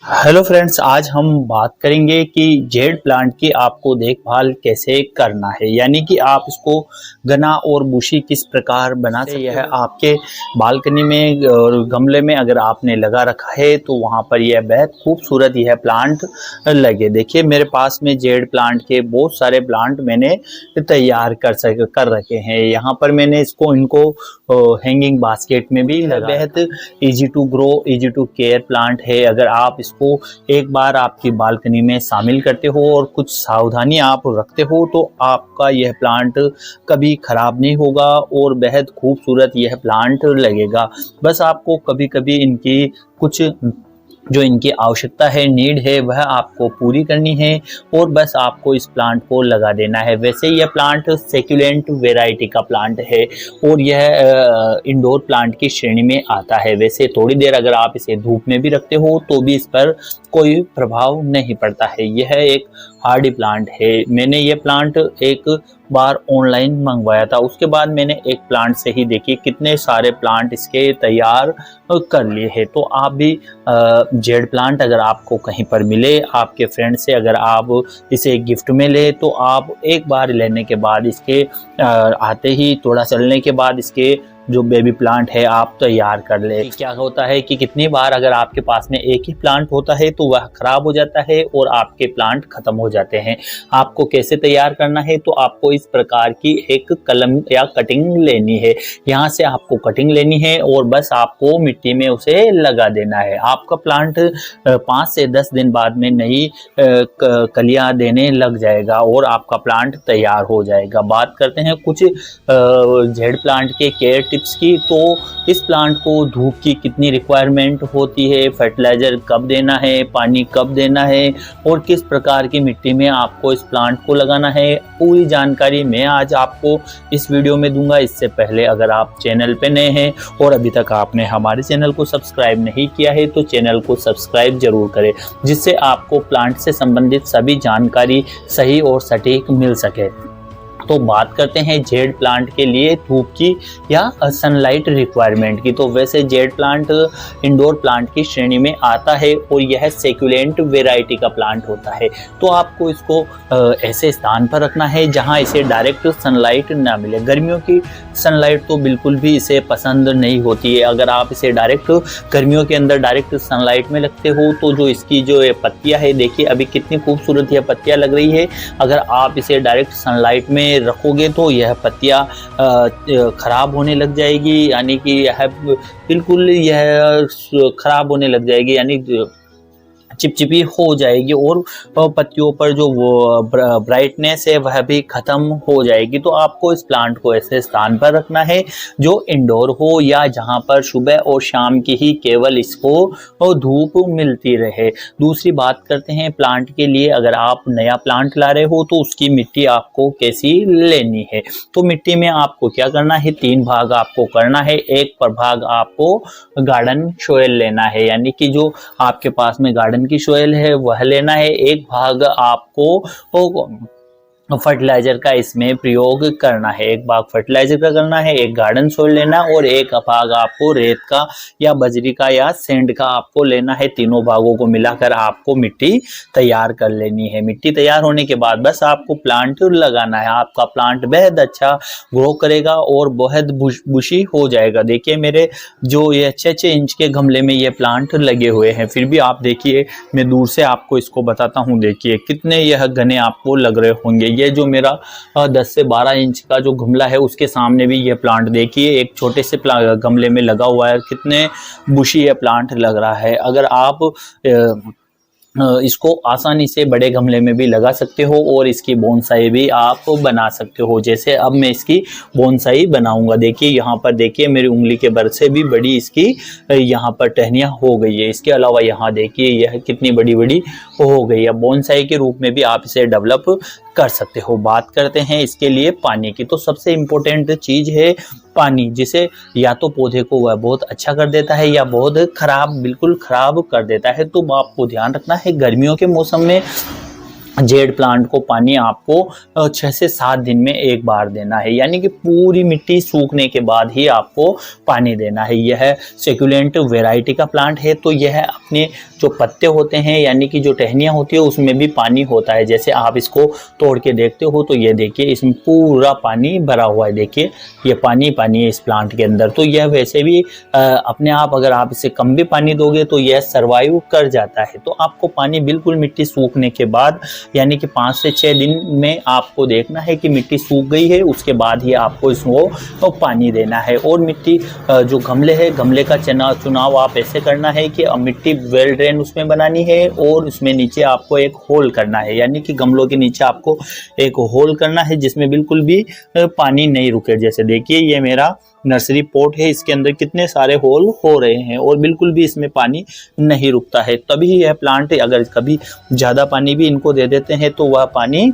Hello friends, आज हम बात करेंगे कि जेड प्लांट की आपको देखभाल कैसे करना है। यानी कि आप इसको घना और बुशी किस प्रकार बना सकते हैं। यह आपके बालकनी में और गमले में अगर आपने लगा रखा है तो वहां पर यह बेहद खूबसूरत यह प्लांट लगे। देखिए मेरे पास में जेड प्लांट के बहुत सारे प्लांट मैंने तैयार कर रखे हैं। यहाँ पर मैंने इनको हैंगिंग बास्केट में भी लगा। बेहद easy to grow, easy to care plant है। अगर आप इसको एक बार आपकी बालकनी में शामिल करते हो और कुछ सावधानी आप रखते हो तो आपका यह प्लांट कभी खराब नहीं होगा और बेहद खूबसूरत यह प्लांट लगेगा। बस आपको कभी कभी इनकी कुछ जो इनकी आवश्यकता है, नीड है, वह आपको पूरी करनी है और बस आपको इस प्लांट को लगा देना है। वैसे यह प्लांट सेक्युलेंट वैरायटी का प्लांट है और यह इंडोर प्लांट की श्रेणी में आता है। वैसे थोड़ी देर अगर आप इसे धूप में भी रखते हो तो भी इस पर कोई प्रभाव नहीं पड़ता है। यह एक हार्डी प्लांट है। मैंने ये प्लांट एक बार ऑनलाइन मंगवाया था, उसके बाद मैंने एक प्लांट से ही देखिए कितने सारे प्लांट इसके तैयार कर लिए हैं। तो आप भी जेड प्लांट अगर आपको कहीं पर मिले, आपके फ्रेंड से अगर आप इसे गिफ्ट में ले तो आप एक बार लेने के बाद इसके आते ही थोड़ा चलने के बाद इसके जो बेबी प्लांट है आप तैयार कर ले। क्या होता है कि कितनी बार अगर आपके पास में एक ही प्लांट होता है तो वह खराब हो जाता है और आपके प्लांट खत्म हो जाते हैं। आपको कैसे तैयार करना है, तो आपको इस प्रकार की एक कलम या कटिंग लेनी है। यहाँ से आपको कटिंग लेनी है और बस आपको मिट्टी में उसे लगा देना है। आपका प्लांट 5 से 10 दिन बाद में नई कलियां देने लग जाएगा और आपका प्लांट तैयार हो जाएगा। बात करते हैं कुछ जेड प्लांट के केयर टिप्स की। तो इस प्लांट को धूप की कितनी रिक्वायरमेंट होती है, फर्टिलाइजर कब देना है, पानी कब देना है और किस प्रकार की मिट्टी में आपको इस प्लांट को लगाना है, पूरी जानकारी मैं आज आपको इस वीडियो में दूंगा। इससे पहले अगर आप चैनल पे नए हैं और अभी तक आपने हमारे चैनल को सब्सक्राइब नहीं किया है तो चैनल को सब्सक्राइब जरूर करें, जिससे आपको प्लांट से संबंधित सभी जानकारी सही और सटीक मिल सके। तो बात करते हैं जेड प्लांट के लिए धूप की या सनलाइट रिक्वायरमेंट की। तो वैसे जेड प्लांट इंडोर प्लांट की श्रेणी में आता है और यह सेक्युलेंट वैरायटी का प्लांट होता है। तो आपको इसको ऐसे स्थान पर रखना है जहां इसे डायरेक्ट सनलाइट ना मिले। गर्मियों की सनलाइट तो बिल्कुल भी इसे पसंद नहीं होती है। अगर आप इसे डायरेक्ट गर्मियों के अंदर डायरेक्ट सनलाइट में रखते हो तो जो इसकी जो पत्तियां है, देखिए अभी कितनी खूबसूरत यह पत्तियां लग रही है। अगर आप इसे डायरेक्ट सनलाइट में रखोगे तो यह पत्तियां खराब होने लग जाएगी, यानी कि यह बिल्कुल यह खराब होने लग जाएगी, यानी चिपचिपी हो जाएगी और पत्तियों पर जो वो ब्राइटनेस है वह भी खत्म हो जाएगी। तो आपको इस प्लांट को ऐसे स्थान पर रखना है जो इंडोर हो या जहां पर सुबह और शाम की ही केवल इसको धूप मिलती रहे। दूसरी बात करते हैं प्लांट के लिए, अगर आप नया प्लांट ला रहे हो तो उसकी मिट्टी आपको कैसी लेनी है। तो मिट्टी में आपको क्या करना है, 3 भाग आपको करना है। एक भाग आपको गार्डन सॉइल लेना है, यानी कि जो आपके पास में गार्डन की सॉइल है वह लेना है। एक भाग आपको फर्टिलाइजर का इसमें प्रयोग करना है। एक भाग फर्टिलाइजर का करना है, एक गार्डन सॉइल लेना और एक भाग आपको रेत का या बजरी का या सैंड का आपको लेना है। तीनों भागों को मिलाकर आपको मिट्टी तैयार कर लेनी है। मिट्टी तैयार होने के बाद बस आपको प्लांट लगाना है। आपका प्लांट बेहद अच्छा ग्रो करेगा और बेहद बुशी हो जाएगा। देखिए मेरे जो ये 6-6 इंच के गमले में ये प्लांट लगे हुए हैं, फिर भी आप देखिए, मैं दूर से आपको इसको बताता हूँ, देखिए कितने यह घने आपको लग रहे होंगे। ये जो मेरा 10 से 12 इंच का जो गमला है उसके सामने भी ये प्लांट देखिए एक छोटे से गमले में लगा हुआ है, कितने बुशी ये प्लांट लग रहा है। अगर आप इसको आसानी से बड़े गमले में भी लगा सकते हो और इसकी बोनसाई भी आप बना सकते हो। जैसे अब मैं इसकी बोनसाई बनाऊंगा। देखिए यहाँ पर देखिए मेरी उंगली के भर से भी बड़ी इसकी यहाँ पर टहनियाँ हो गई है। इसके अलावा यहाँ देखिए यह कितनी बड़ी बड़ी हो गई है। बोनसाई के रूप में भी आप इसे डेवलप कर सकते हो। बात करते हैं इसके लिए पानी की। तो सबसे इम्पोर्टेंट चीज़ है पानी, जिसे या तो पौधे को वह बहुत अच्छा कर देता है या बहुत खराब, बिल्कुल खराब कर देता है। तो आपको ध्यान रखना है गर्मियों के मौसम में जेड प्लांट को पानी आपको 6 से 7 दिन में एक बार देना है, यानी कि पूरी मिट्टी सूखने के बाद ही आपको पानी देना है। यह सेक्युलेंट वैरायटी का प्लांट है, तो यह अपने जो पत्ते होते हैं यानी कि जो टहनियाँ होती है उसमें भी पानी होता है। जैसे आप इसको तोड़ के देखते हो तो ये देखिए इसमें पूरा पानी भरा हुआ है, देखिए ये पानी पानी है इस प्लांट के अंदर। तो यह वैसे भी अपने आप अगर आप इसे कम भी पानी दोगे तो यह सर्वाइव कर जाता है। तो आपको पानी बिल्कुल मिट्टी सूखने के बाद यानी कि 5 से 6 दिन में आपको देखना है कि मिट्टी सूख गई है, उसके बाद ही आपको इसको पानी देना है। और मिट्टी जो गमले है, गमले का चुनाव आप ऐसे करना है कि मिट्टी वेल ड्रेन उसमें बनानी है और उसमें नीचे आपको एक होल करना है, यानी कि गमलों के नीचे आपको एक होल करना है जिसमें बिल्कुल भी पानी नहीं रुके। जैसे देखिए ये मेरा नर्सरी पॉट है, इसके अंदर कितने सारे होल हो रहे हैं और बिल्कुल भी इसमें पानी नहीं रुकता है। तभी यह प्लांट अगर कभी ज़्यादा पानी भी इनको दे देते हैं तो वह पानी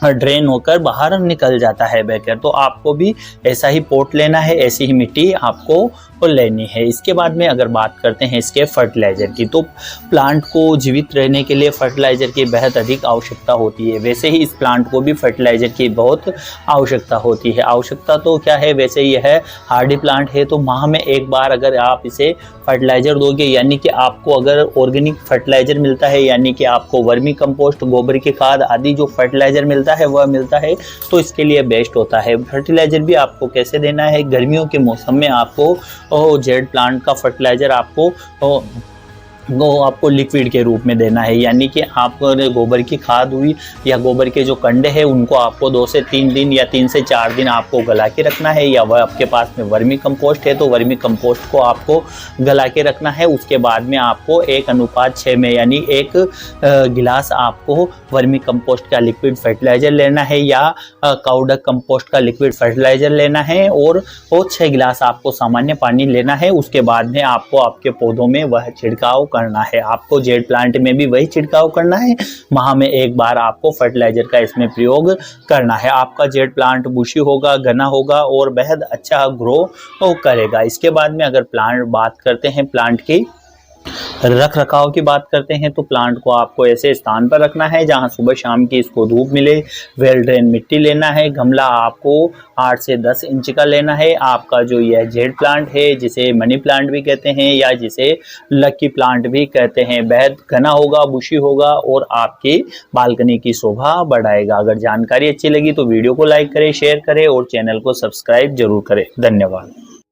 ड्रेन होकर बाहर निकल जाता है बहकर। तो आपको भी ऐसा ही पॉट लेना है, ऐसी ही मिट्टी आपको लेनी है। इसके बाद में अगर बात करते हैं इसके फर्टिलाइज़र की, तो प्लांट को जीवित रहने के लिए फर्टिलाइज़र की बेहद अधिक आवश्यकता होती है। वैसे ही इस प्लांट को भी फर्टिलाइज़र की बहुत आवश्यकता होती है। आवश्यकता तो क्या है, वैसे यह है हार्डी प्लांट है, तो माह में एक बार अगर आप इसे फर्टिलाइज़र दोगे, यानी कि आपको अगर ऑर्गेनिक फर्टिलाइज़र मिलता है, यानी कि आपको वर्मी कंपोस्ट, गोबर की खाद आदि जो फर्टिलाइज़र मिलता है वह मिलता है, तो इसके लिए बेस्ट होता है। फर्टिलाइज़र भी आपको कैसे देना है, गर्मियों के मौसम में आपको जेड प्लांट का फर्टिलाइज़र आपको लिक्विड के रूप में देना है, यानी कि आप गोबर की खाद हुई या गोबर के जो कंडे हैं उनको आपको 2 से 3 दिन या 3 से 4 दिन आपको गला के रखना है। या वह आपके पास में वर्मी कंपोस्ट है तो वर्मी कंपोस्ट को आपको गला के रखना है। उसके बाद में आपको 1:6 में यानी 1 गिलास आपको वर्मी कंपोस्ट का लिक्विड फर्टिलाइज़र लेना है या काउडक कंपोस्ट का लिक्विड फर्टिलाइज़र लेना है और 6 गिलास आपको सामान्य पानी लेना है। उसके बाद में आपको आपके पौधों में वह छिड़काव करना है। आपको जेड प्लांट में भी वही छिड़काव करना है, माह में एक बार आपको फर्टिलाइजर का इसमें प्रयोग करना है। आपका जेड प्लांट बुशी होगा, घना होगा और बेहद अच्छा ग्रो करेगा। इसके बाद में अगर बात करते हैं प्लांट की रख रखाव की बात करते हैं, तो प्लांट को आपको ऐसे स्थान पर रखना है जहां सुबह शाम की इसको धूप मिले। वेल ड्रेन मिट्टी लेना है। गमला आपको 8 से 10 इंच का लेना है। आपका जो यह जेड प्लांट है, जिसे मनी प्लांट भी कहते हैं या जिसे लकी प्लांट भी कहते हैं, बेहद घना होगा, बुशी होगा और आपकी बालकनी की शोभा बढ़ाएगा। अगर जानकारी अच्छी लगी तो वीडियो को लाइक करें, शेयर करें और चैनल को सब्सक्राइब जरूर करें। धन्यवाद।